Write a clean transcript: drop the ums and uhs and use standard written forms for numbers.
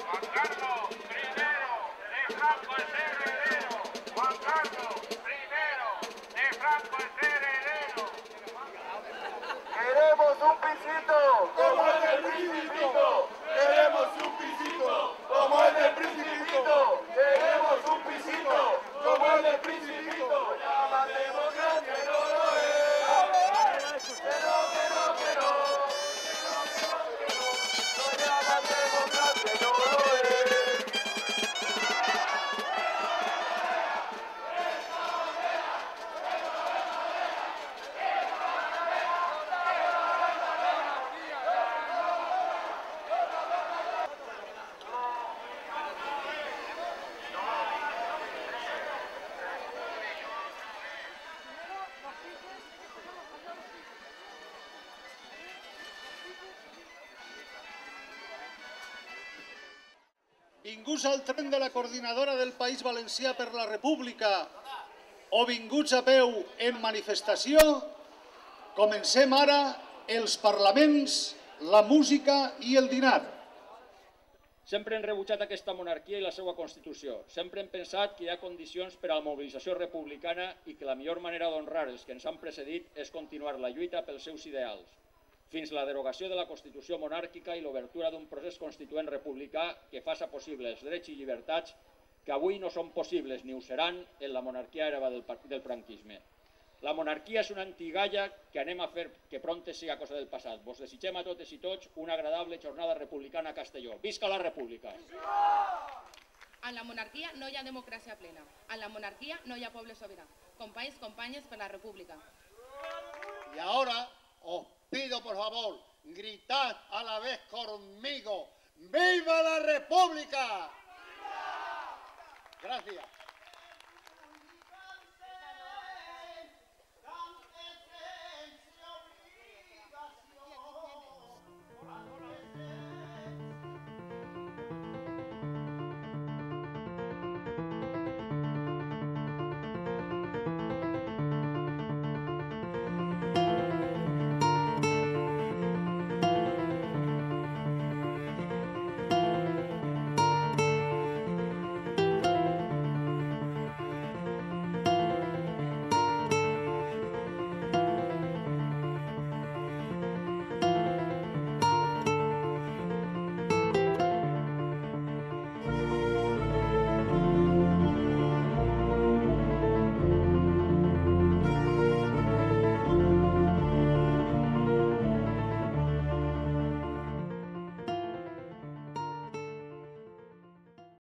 Juan Carlos primero de Franco el heredero. Juan Carlos primero de Franco el heredero. Queremos un pisito como el del Principito. Queremos un pisito como el del Principito. Queremos un pisito como el del Principito. La democracia no lo es. Que no. No llaman democracia, no lo es. Vinguts al tren de la coordinadora del País Valencià per la República o vinguts a peu en manifestació, comencem ara els parlaments, la música i el dinar. Sempre hem rebutjat aquesta monarquia i la seva Constitució. Sempre hem pensat que hi ha condicions per a la mobilització republicana i que la millor manera d'honrar els que ens han precedit és continuar la lluita pels seus ideals, fins la derogació de la Constitució monàrquica i l'obertura d'un procés constituent republicà que faça possibles els drets i llibertats que avui no són possibles ni ho seran en la monarquia hereva del franquisme. La monarquia és una antigalla que anem a fer que prompte siga cosa del passat. Vos desitgem a totes i tots una agradable jornada republicana a Castelló. Visca la República! En la monarquia no hi ha democràcia plena. En la monarquia no hi ha poble sobirà. Companys, companyes, per la República. Y ahora os pido, por favor, gritad a la vez conmigo: ¡Viva la República! Gracias.